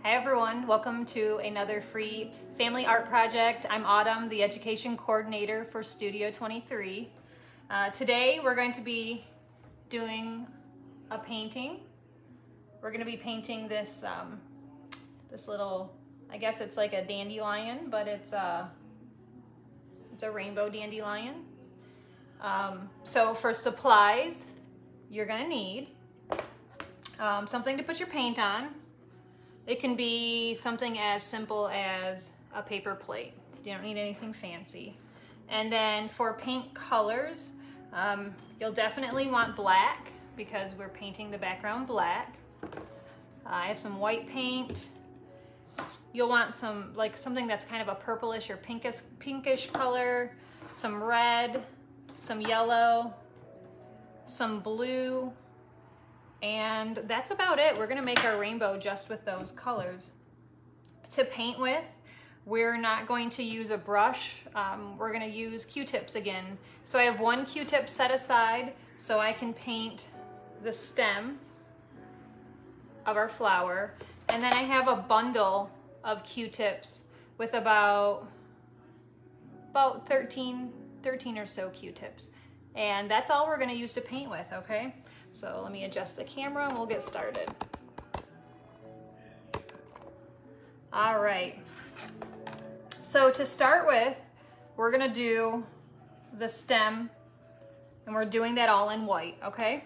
Hi everyone, welcome to another free family art project. I'm Autumn, the education coordinator for Studio 23. Today we're going to be doing a painting. We're going to be painting this this little, I guess it's like a dandelion, but it's a rainbow dandelion. So for supplies, you're going to need something to put your paint on. It can be something as simple as a paper plate. You don't need anything fancy. And then for paint colors, you'll definitely want black because we're painting the background black. I have some white paint. You'll want something that's kind of a purplish or pinkish color, some red, some yellow, some blue, and that's about it. We're gonna make our rainbow just with those colors. To paint with, we're not going to use a brush. We're gonna use Q-tips again. So I have one Q-tip set aside so I can paint the stem of our flower. And then I have a bundle of Q-tips with about 13 or so Q-tips. And that's all we're gonna use to paint with, okay? So let me adjust the camera and we'll get started. All right. So to start with, we're gonna do the stem, and we're doing that all in white, okay?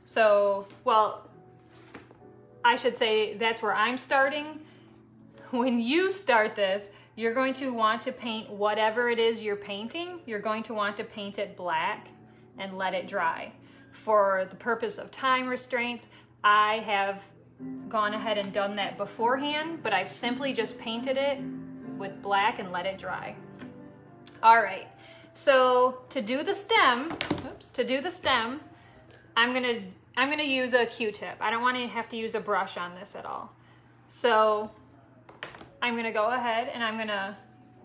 So, well, I should say that's where I'm starting. When you start this, you're going to want to paint whatever it is you're painting. You're going to want to paint it black and let it dry. For the purpose of time restraints, I have gone ahead and done that beforehand, but I've simply just painted it with black and let it dry. All right, so to do the stem, I'm gonna use a Q-tip. I don't want to have to use a brush on this at all. So I'm gonna go ahead and I'm gonna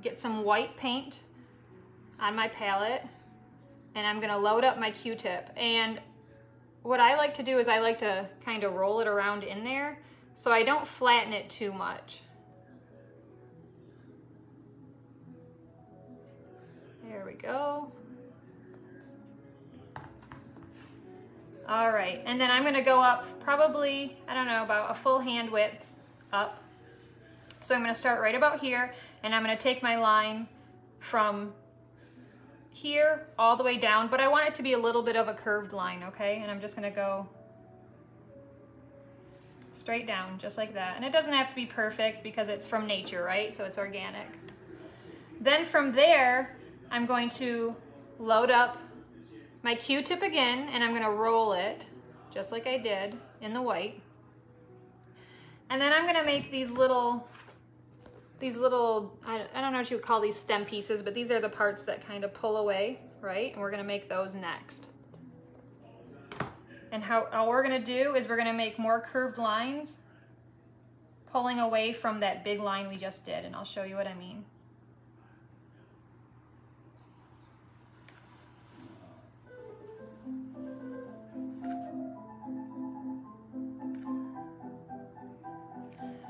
get some white paint on my palette, and I'm gonna load up my Q-tip. And what I like to do is I like to kind of roll it around in there so I don't flatten it too much. There we go. All right, and then I'm gonna go up probably, I don't know, about a full hand width up. So I'm gonna start right about here, and I'm gonna take my line from here all the way down, but I want it to be a little bit of a curved line, okay? And I'm just gonna go straight down, just like that. And it doesn't have to be perfect because it's from nature, right? So it's organic. Then from there, I'm going to load up my Q-tip again, and I'm gonna roll it, just like I did in the white. And then I'm gonna make these little, I don't know what you would call these stem pieces, but these are the parts that kind of pull away, right? And we're gonna make those next. And how we're gonna do is we're gonna make more curved lines, pulling away from that big line we just did, and I'll show you what I mean.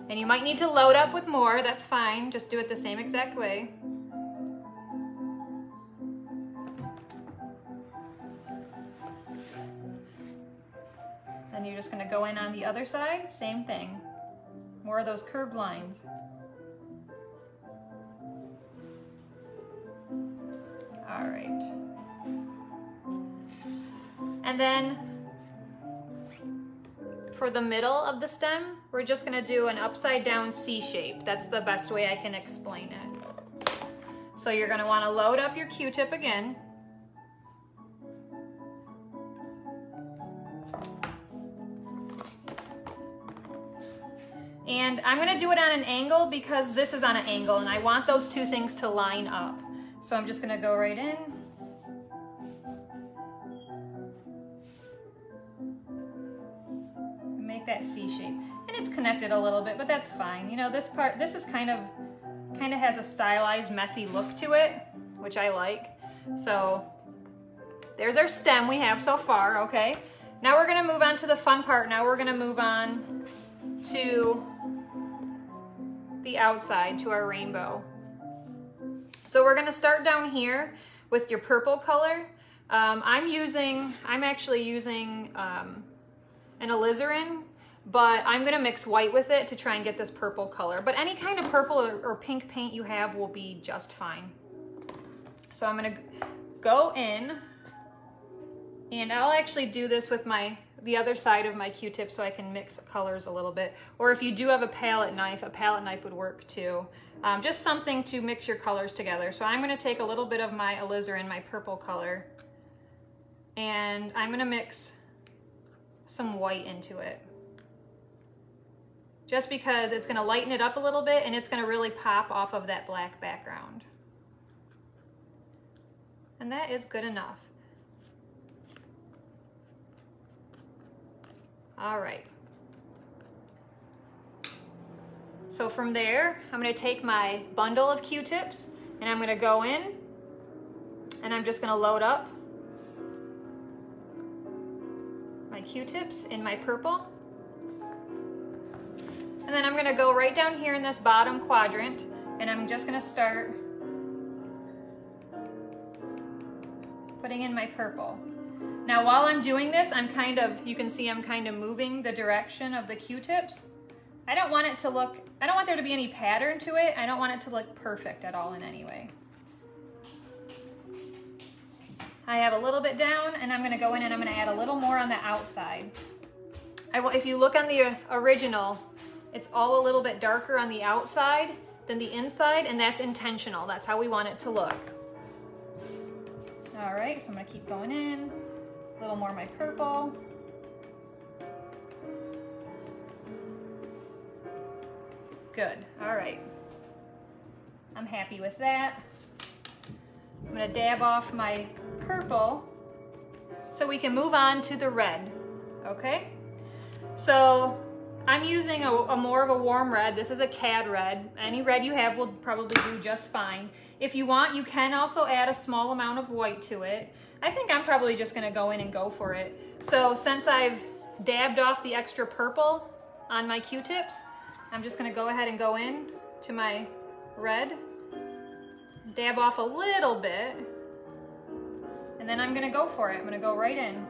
And you might need to load up with more, that's fine. Just do it the same exact way. Then you're just gonna go in on the other side, same thing. More of those curved lines. All right. And then for the middle of the stem, we're just gonna do an upside down C shape. That's the best way I can explain it. So you're gonna wanna load up your Q-tip again. And I'm gonna do it on an angle because this is on an angle and I want those two things to line up. So I'm just gonna go right in. Make that C shape. And it's connected a little bit, but that's fine. You know, this is kind of has a stylized, messy look to it, which I like. So there's our stem we have so far, okay? Now we're gonna move on to the fun part. Now we're gonna move on to the outside to our rainbow. So we're gonna start down here with your purple color. I'm actually using an alizarin, but I'm gonna mix white with it to try and get this purple color. But any kind of purple or pink paint you have will be just fine. So I'm gonna go in, and I'll actually do this with the other side of my Q-tip so I can mix colors a little bit. Or if you do have a palette knife would work too. Just something to mix your colors together. So I'm gonna take a little bit of my alizarin, my purple color, and I'm gonna mix some white into it. Just because it's gonna lighten it up a little bit and it's gonna really pop off of that black background. And that is good enough. All right. So from there, I'm gonna take my bundle of Q-tips and I'm gonna go in and I'm just gonna load up my Q-tips in my purple. And then I'm gonna go right down here in this bottom quadrant and I'm just gonna start putting in my purple. Now while I'm doing this, you can see I'm kind of moving the direction of the Q-tips. I don't want there to be any pattern to it. I don't want it to look perfect at all in any way. I have a little bit down and I'm gonna go in and I'm gonna add a little more on the outside. If you look on the original, it's all a little bit darker on the outside than the inside, and that's intentional. That's how we want it to look. All right, so I'm gonna keep going in, a little more of my purple. Good, all right. I'm happy with that. I'm gonna dab off my purple so we can move on to the red, okay? So I'm using a more of a warm red. This is a cad red. Any red you have will probably do just fine. If you want, you can also add a small amount of white to it. I think I'm probably just gonna go in and go for it. So since I've dabbed off the extra purple on my Q-tips, I'm just gonna go ahead and go in to my red, dab off a little bit, and then I'm gonna go for it. I'm gonna go right in.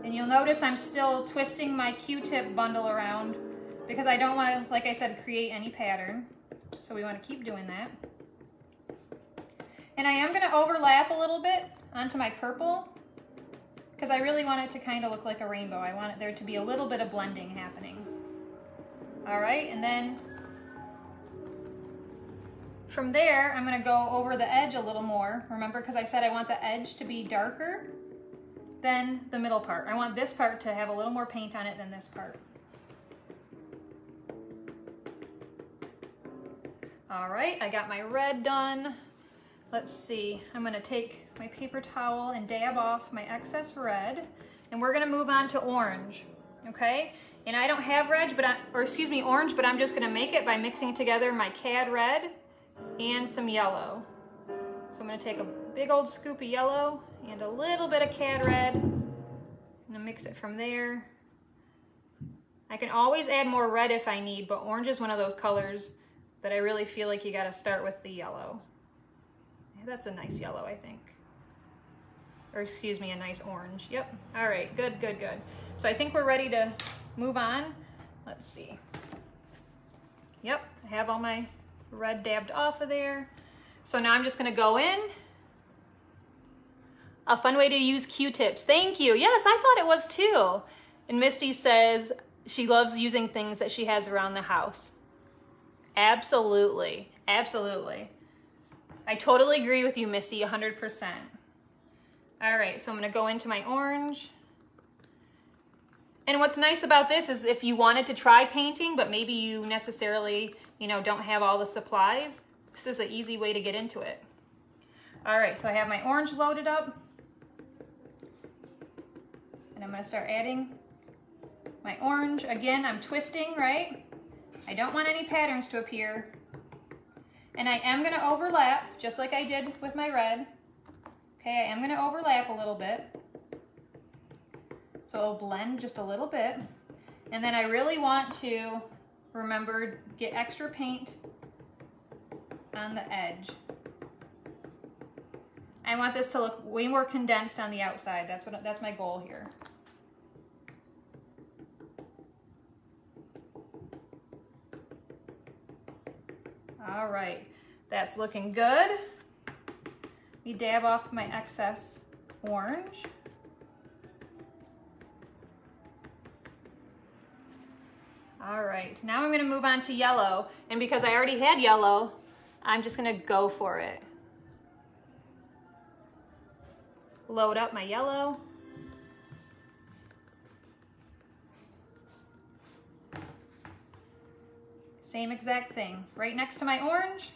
And you'll notice I'm still twisting my Q-tip bundle around because I don't wanna, like I said, create any pattern. So we wanna keep doing that. And I am gonna overlap a little bit onto my purple because I really want it to kind of look like a rainbow. I want there to be a little bit of blending happening. All right, and then from there, I'm gonna go over the edge a little more. Remember, because I said I want the edge to be darker than the middle part. I want this part to have a little more paint on it than this part. All right, I got my red done. Let's see, I'm gonna take my paper towel and dab off my excess red, and we're gonna move on to orange, okay? And I don't have orange, but I'm just gonna make it by mixing together my cad red and some yellow. So I'm gonna take a big old scoop of yellow and a little bit of cad red. I'm gonna mix it from there. I can always add more red if I need, but orange is one of those colors that I really feel like you gotta start with the yellow. Yeah, that's a nice yellow, I think. Or excuse me, a nice orange. Yep, all right, good, good, good. So I think we're ready to move on. Let's see. Yep, I have all my red dabbed off of there. So now I'm just gonna go in. A fun way to use Q-tips. Thank you. Yes, I thought it was too. And Misty says she loves using things that she has around the house. Absolutely, absolutely. I totally agree with you, Misty, 100%. All right, so I'm gonna go into my orange. And what's nice about this is if you wanted to try painting, but maybe you necessarily, don't have all the supplies, this is an easy way to get into it. All right, so I have my orange loaded up. And I'm gonna start adding my orange. Again, I'm twisting, right? I don't want any patterns to appear. And I am gonna overlap, just like I did with my red. Okay, I am gonna overlap a little bit. So it'll blend just a little bit. And then I really want to remember, get extra paint on the edge. I want this to look way more condensed on the outside. That's my goal here. All right, that's looking good. Let me dab off my excess orange. All right, now I'm gonna move on to yellow, and because I already had yellow, I'm just gonna go for it. Load up my yellow. Same exact thing, right next to my orange.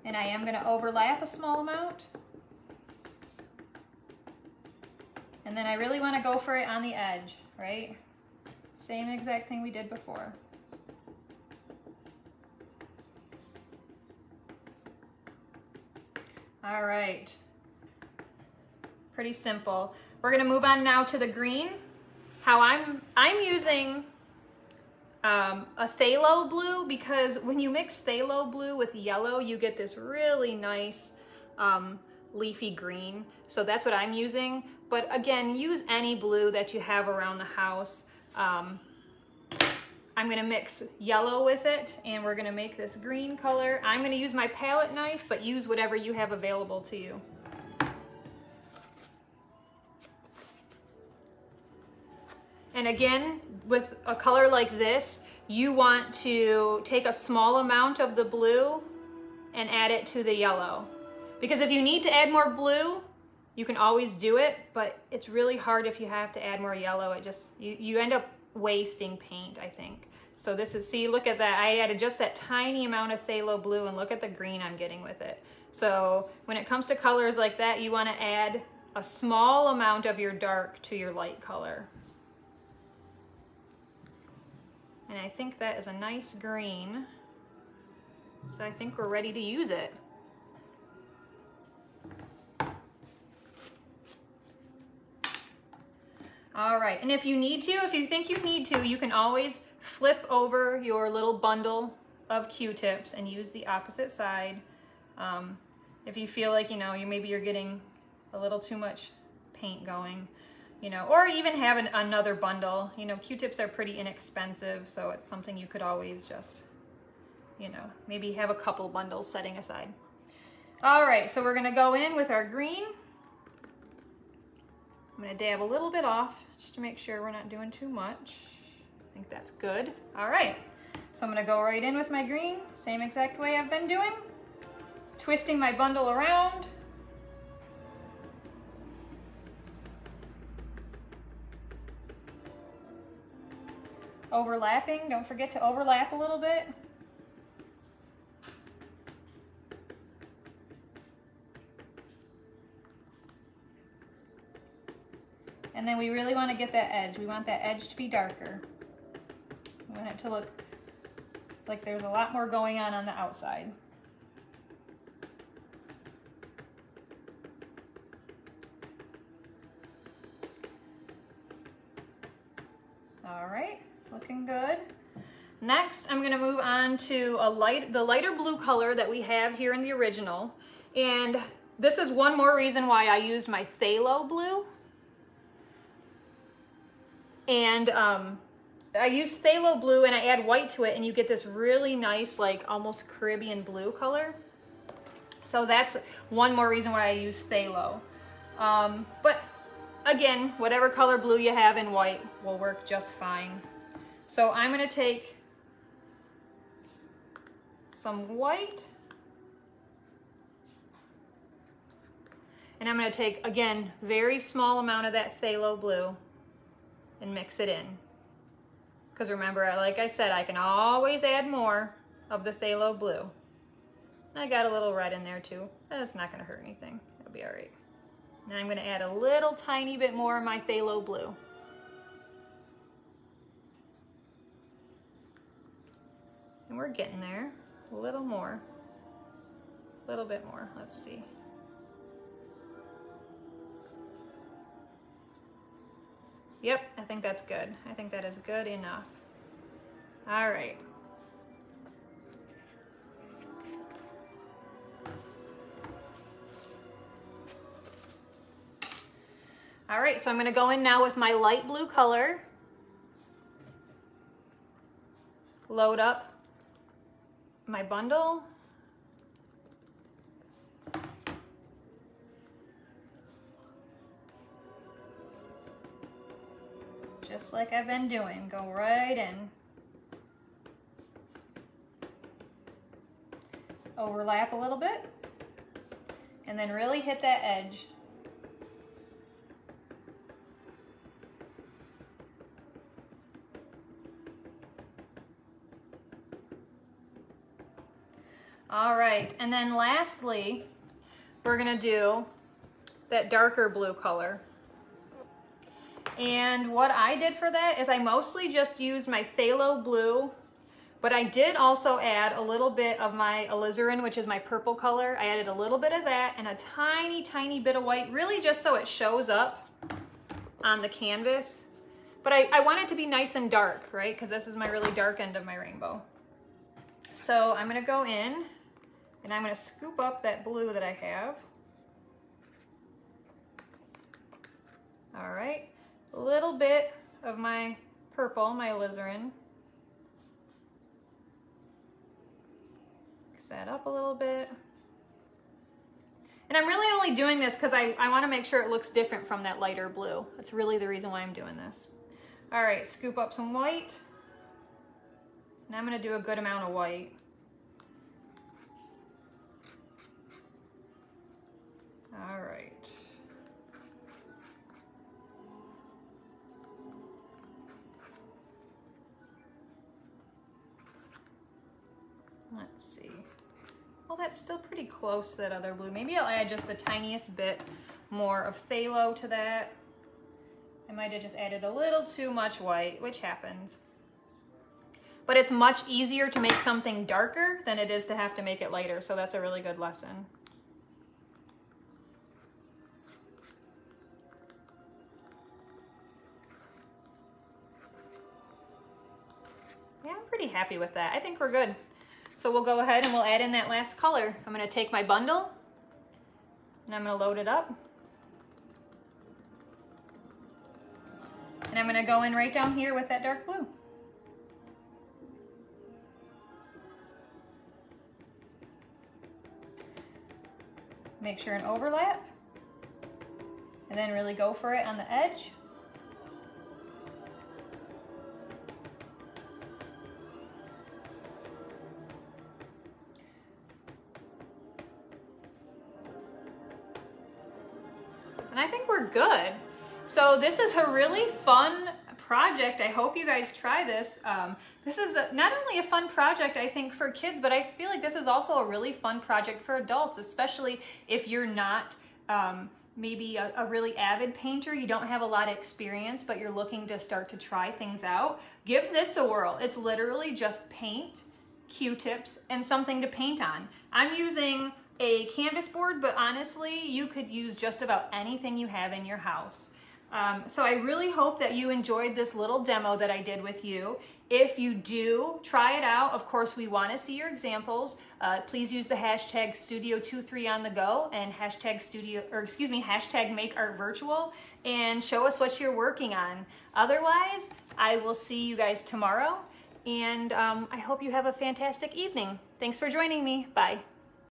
And I am gonna overlap a small amount. And then I really wanna go for it on the edge, right? Same exact thing we did before. All right, pretty simple. We're gonna move on now to the green. How I'm using a phthalo blue, because when you mix phthalo blue with yellow, you get this really nice leafy green. So that's what I'm using. But again, use any blue that you have around the house. I'm gonna mix yellow with it, and we're gonna make this green color. I'm gonna use my palette knife, but use whatever you have available to you. And again, with a color like this, you want to take a small amount of the blue and add it to the yellow. Because if you need to add more blue, you can always do it, but it's really hard if you have to add more yellow. It just, you end up wasting paint, I think. So this is, see, look at that. I added just that tiny amount of phthalo blue, and look at the green I'm getting with it. So when it comes to colors like that, you want to add a small amount of your dark to your light color. And I think that is a nice green. So I think we're ready to use it. All right, and if you need to, if you think you need to, you can always flip over your little bundle of Q-tips and use the opposite side. If you feel like, maybe you're getting a little too much paint going, or even have another bundle. Q-tips are pretty inexpensive, so it's something you could always just, maybe have a couple bundles setting aside. All right, so we're gonna go in with our green. I'm gonna dab a little bit off just to make sure we're not doing too much. I think that's good. All right, so I'm gonna go right in with my green, same exact way I've been doing. Twisting my bundle around. Overlapping, don't forget to overlap a little bit. And then we really want to get that edge. We want that edge to be darker. We want it to look like there's a lot more going on the outside. All right, looking good. Next, I'm gonna move on to the lighter blue color that we have here in the original. And this is one more reason why I used my phthalo blue. And I use phthalo blue and I add white to it, and you get this really nice, like almost Caribbean blue color. So that's one more reason why I use phthalo. But again, whatever color blue you have in white will work just fine. So I'm gonna take some white, and I'm gonna take, again, very small amount of that phthalo blue and mix it in. Because remember, like I said, I can always add more of the phthalo blue. I got a little red in there too. That's not gonna hurt anything. It'll be all right. Now I'm gonna add a little tiny bit more of my phthalo blue. And we're getting there. A little more. A little bit more. Let's see. Yep, I think that's good. I think that is good enough. All right. All right, so I'm gonna go in now with my light blue color. Load up my bundle. Just like I've been doing, go right in. Overlap a little bit, and then really hit that edge. All right, and then lastly, we're gonna do that darker blue color. And what I did for that is I mostly just used my phthalo blue, but I did also add a little bit of my alizarin, which is my purple color. I added a little bit of that and a tiny, tiny bit of white, really just so it shows up on the canvas. But I want it to be nice and dark, right? Because this is my really dark end of my rainbow. So I'm gonna go in and I'm gonna scoop up that blue that I have. All right, a little bit of my purple, my alizarin. Mix that up a little bit. And I'm really only doing this because I wanna make sure it looks different from that lighter blue. That's really the reason why I'm doing this. All right, scoop up some white. And I'm gonna do a good amount of white. All right. Let's see. Well, that's still pretty close to that other blue. Maybe I'll add just the tiniest bit more of phthalo to that. I might have just added a little too much white, which happens. But it's much easier to make something darker than it is to have to make it lighter, so that's a really good lesson. Yeah, I'm pretty happy with that. I think we're good. So we'll go ahead and we'll add in that last color. I'm gonna take my bundle and I'm gonna load it up. And I'm gonna go in right down here with that dark blue. Make sure an overlap, and then really go for it on the edge. And I think we're good. So this is a really fun project. I hope you guys try this. This is not only a fun project, I think, for kids, but I feel like this is also a really fun project for adults, especially if you're not maybe a really avid painter, you don't have a lot of experience, but you're looking to start to try things out. Give this a whirl. It's literally just paint, Q-tips, and something to paint on. I'm using a canvas board, but honestly, you could use just about anything you have in your house. So I really hope that you enjoyed this little demo that I did with you. If you do, try it out. Of course, we want to see your examples. Please use the hashtag Studio23 on the go and hashtag #MakeArtVirtual and show us what you're working on. Otherwise, I will see you guys tomorrow, and I hope you have a fantastic evening. Thanks for joining me. Bye.